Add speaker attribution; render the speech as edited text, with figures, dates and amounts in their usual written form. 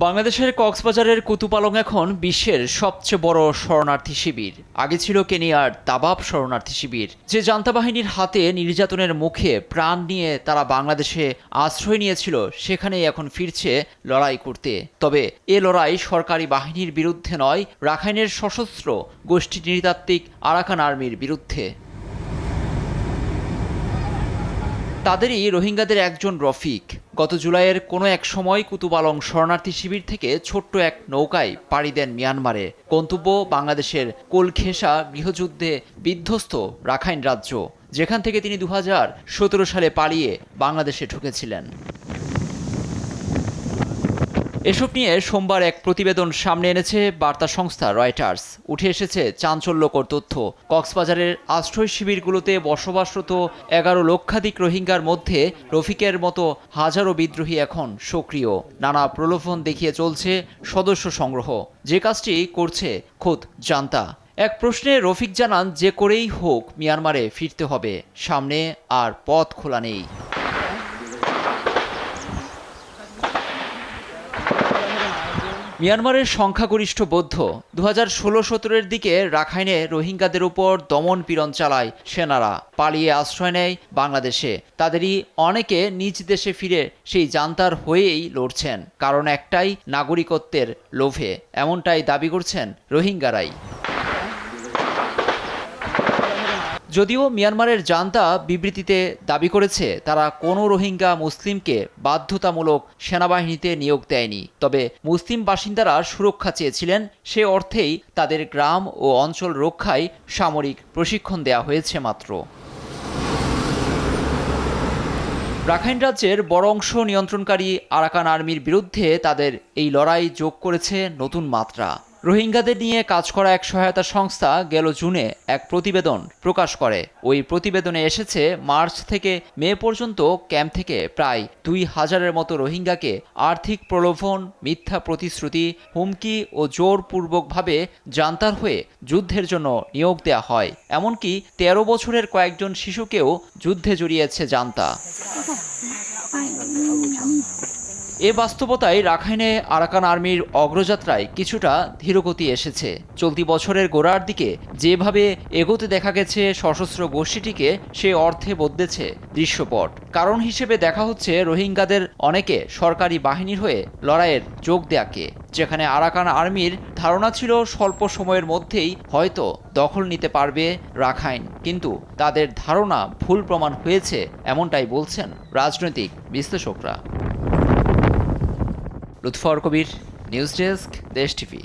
Speaker 1: বাংলাদেশের কক্সবাজারের কুতুপালং এখন বিশ্বের সবচেয়ে বড় শরণার্থী শিবির। আগে ছিল কেনিয়ার দাবাব শরণার্থী শিবির, যে জান্তা বাহিনীর হাতে নির্যাতনের মুখে প্রাণ নিয়ে তারা বাংলাদেশে আশ্রয় নিয়েছিল, সেখানেই এখন ফিরছে লড়াই করতে। তবে এ লড়াই সরকারি বাহিনীর বিরুদ্ধে নয়, রাখাইনের সশস্ত্র গোষ্ঠী নৃতাত্ত্বিক আরাকান আর্মির বিরুদ্ধে। তাদেরই রোহিঙ্গাদের একজন রফিক। গত জুলাইয়ের কোনো এক সময় কুতুপালং শরণার্থী শিবির থেকে ছোট্ট এক নৌকায় পাড়ি দেন মিয়ানমারে। গন্তব্য বাংলাদেশের কোলখেসা গৃহযুদ্ধে বিধ্বস্ত রাখাইন রাজ্য, যেখান থেকে তিনি 2017 সালে পালিয়ে বাংলাদেশে ঢুকেছিলেন। এসব নিয়ে সোমবার এক প্রতিবেদন সামনে এনেছে বার্তা সংস্থা রয়টার্স। উঠে এসেছে চাঞ্চল্যকর তথ্য। কক্সবাজারের আশ্রয় শিবিরগুলোতে বসবাসরত 11 লক্ষাধিক রোহিঙ্গার মধ্যে রফিকের মতো হাজারো বিদ্রোহী এখন সক্রিয়। নানা প্রলোভন দেখিয়ে চলছে সদস্য সংগ্রহ, যে কাজটি করছে খোদ জান্তা। এক প্রশ্নে রফিক জানান, যে করেই হোক মিয়ানমারে ফিরতে হবে, সামনে আর পথ খোলা নেই। মিয়ানমারের সংখ্যাগরিষ্ঠ বৌদ্ধ 2016-17 দিকে রাখাইনে রোহিঙ্গাদের উপর দমন পীড়ন চালায় সেনারা। পালিয়ে আশ্রয় নেয় বাংলাদেশে। তাদেরই অনেকে নিজ দেশে ফিরে সেই জান্তার হয়েই লড়ছেন, কারণ একটাই, নাগরিকত্বের লোভে। এমনটাই দাবি করছেন রোহিঙ্গারাই। যদিও মিয়ানমারের জান্তা বিবৃতিতে দাবি করেছে তারা কোনো রোহিঙ্গা মুসলিমকে বাধ্যতামূলক সেনাবাহিনীতে নিয়োগ দেয়নি, তবে মুসলিম বাসিন্দারা সুরক্ষা চেয়েছিলেন, সে অর্থেই তাদের গ্রাম ও অঞ্চল রক্ষায় সামরিক প্রশিক্ষণ দেওয়া হয়েছে মাত্র। রাখাইন রাজ্যের বড় অংশ নিয়ন্ত্রণকারী আরাকান আর্মির বিরুদ্ধে তাদের এই লড়াই যোগ করেছে নতুন মাত্রা। রোহিঙ্গাদের নিয়ে কাজ করা এক সহায়তা সংস্থা গেল জুনে এক প্রতিবেদন প্রকাশ করে। ওই প্রতিবেদনে এসেছে, মার্চ থেকে মে পর্যন্ত ক্যাম্প থেকে প্রায় 2000-এর মতো রোহিঙ্গাকে আর্থিক প্রলোভন, মিথ্যা প্রতিশ্রুতি, হুমকি ও জোরপূর্বকভাবে জান্তার হয়ে যুদ্ধের জন্য নিয়োগ দেওয়া হয়। এমনকি 13 বছরের কয়েকজন শিশুকেও যুদ্ধে জড়িয়েছে জান্তা। এ বাস্তবতায় রাখাইনে আরাকান আর্মির অগ্রযাত্রায় কিছুটা ধীরগতি এসেছে। চলতি বছরের গোড়ার দিকে যেভাবে এগোতে দেখা গেছে সশস্ত্র গোষ্ঠীটিকে, সে অর্থে বদলেছে দৃশ্যপট। কারণ হিসেবে দেখা হচ্ছে রোহিঙ্গাদের অনেকে সরকারি বাহিনীর হয়ে লড়াইয়ের যোগ দেয়াকে, যেখানে আরাকান আর্মির ধারণা ছিল স্বল্প সময়ের মধ্যেই হয়তো দখল নিতে পারবে রাখাইন, কিন্তু তাদের ধারণা ভুল প্রমাণ হয়েছে, এমনটাই বলছেন রাজনৈতিক বিশ্লেষকরা। লুৎফর কবির, নিউজ ডেস্ক, দেশ টিভি।